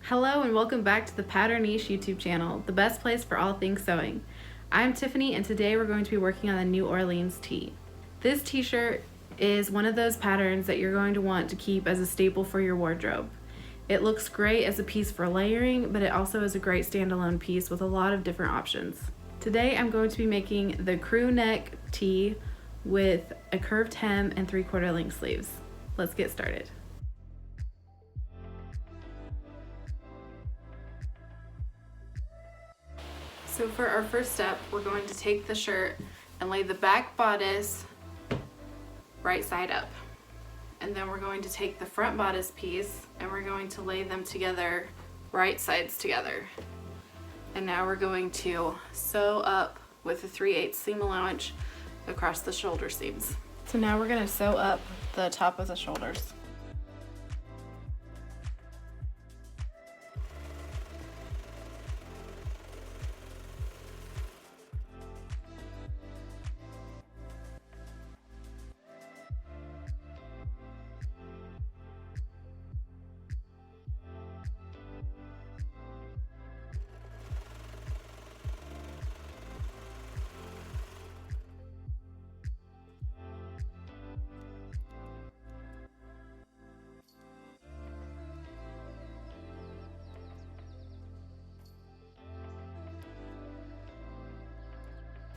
Hello and welcome back to the Pattern Niche YouTube channel, the best place for all things sewing. I'm Tiffany and today we're going to be working on the New Orleans tee. This t-shirt is one of those patterns that you're going to want to keep as a staple for your wardrobe. It looks great as a piece for layering, but it also is a great standalone piece with a lot of different options. Today I'm going to be making the crew neck tee with a curved hem and 3/4 length sleeves. Let's get started. So for our first step, we're going to take the shirt and lay the back bodice right side up. And then we're going to take the front bodice piece and we're going to lay them together, right sides together. And now we're going to sew up with a 3/8 seam allowance across the shoulder seams. So now we're going to sew up the top of the shoulders.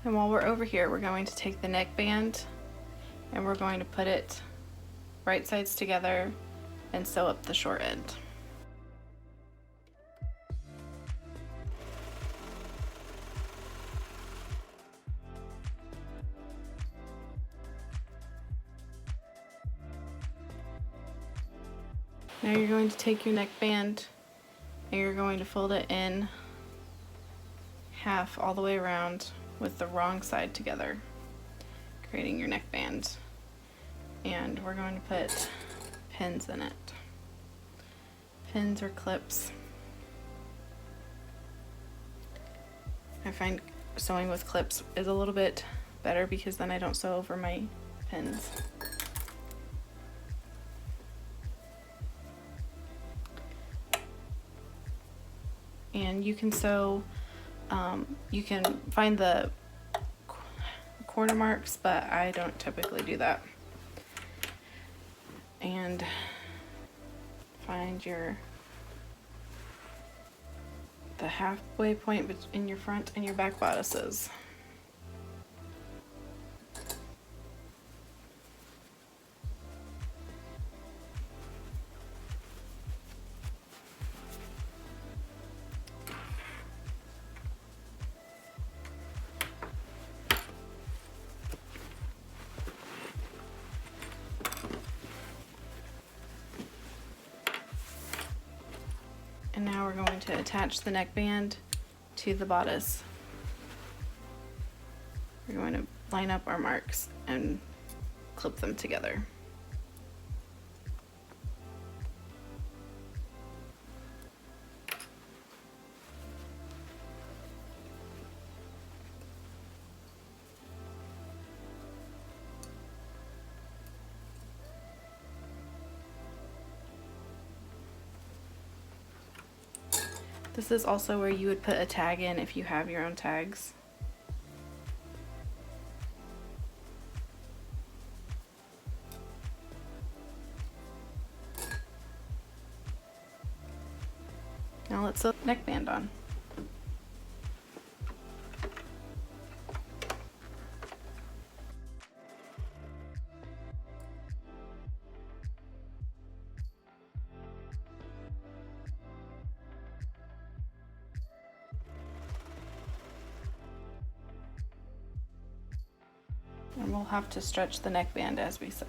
And while we're over here, we're going to take the neckband and we're going to put it right sides together and sew up the short end. Now you're going to take your neckband and you're going to fold it in half all the way around with the wrong side together, creating your neckband. And we're going to put pins in it. Pins or clips. I find sewing with clips is a little bit better because then I don't sew over my pins. And you can sew, you can find the corner marks, but I don't typically do that. And find the halfway point in your front and your back bodices. And now we're going to attach the neckband to the bodice. We're going to line up our marks and clip them together. This is also where you would put a tag in if you have your own tags. Now let's sew the neckband on. And we'll have to stretch the neckband as we sew.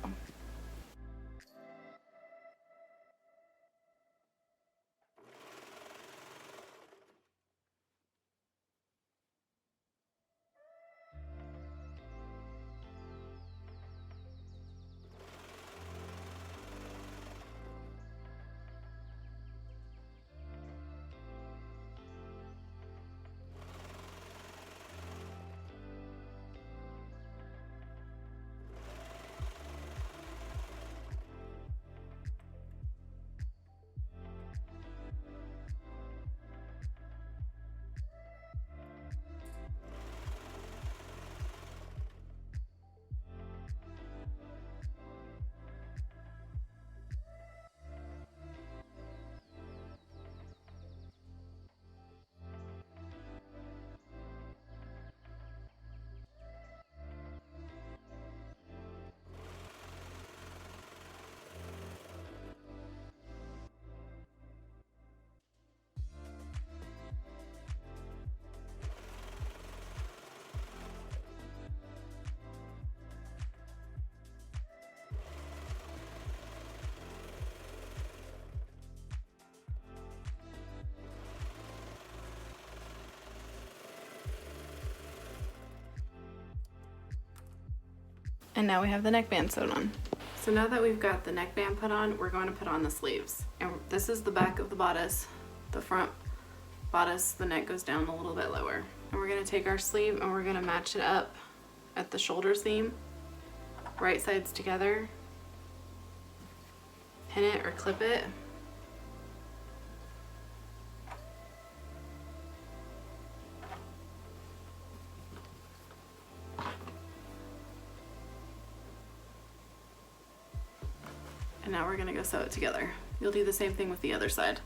And now we have the neckband sewed on. So now that we've got the neckband put on, we're going to put on the sleeves. And this is the back of the bodice. The front bodice, the neck goes down a little bit lower. And we're gonna take our sleeve and we're gonna match it up at the shoulder seam, right sides together, pin it or clip it. And now we're gonna go sew it together. You'll do the same thing with the other side.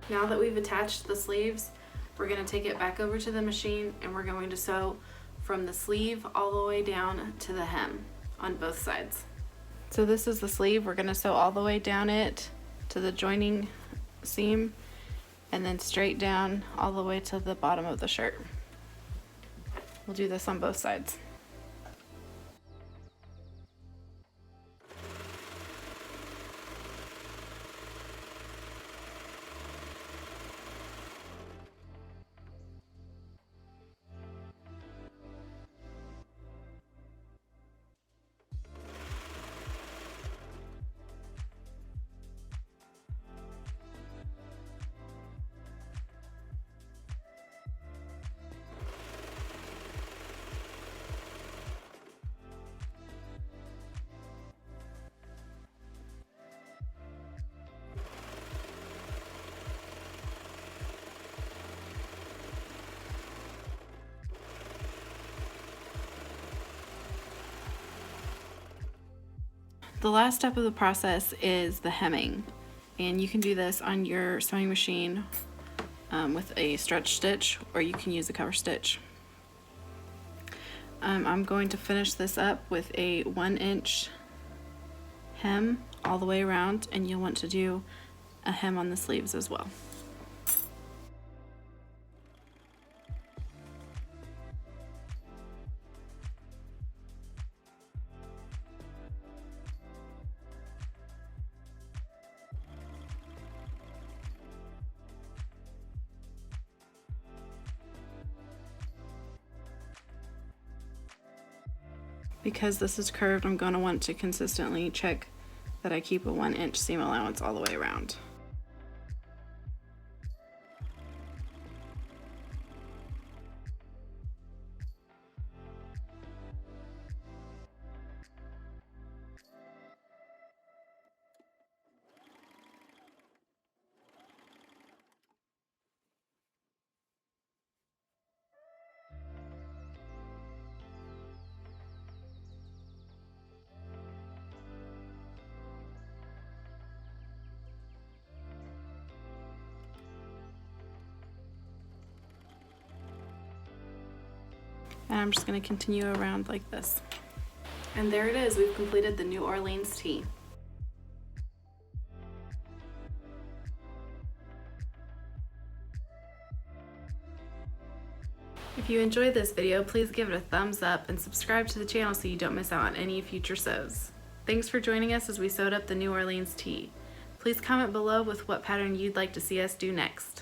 Now that we've attached the sleeves, we're going to take it back over to the machine and we're going to sew from the sleeve all the way down to the hem on both sides. So this is the sleeve. We're going to sew all the way down it to the joining seam and then straight down all the way to the bottom of the shirt. We'll do this on both sides. The last step of the process is the hemming, and you can do this on your sewing machine with a stretch stitch, or you can use a cover stitch. I'm going to finish this up with a 1-inch hem all the way around, and you'll want to do a hem on the sleeves as well. Because this is curved, I'm going to want to consistently check that I keep a 1-inch seam allowance all the way around. And I'm just going to continue around like this. And there it is, we've completed the New Orleans tee. If you enjoyed this video, please give it a thumbs up and subscribe to the channel so you don't miss out on any future sews. Thanks for joining us as we sewed up the New Orleans tee. Please comment below with what pattern you'd like to see us do next.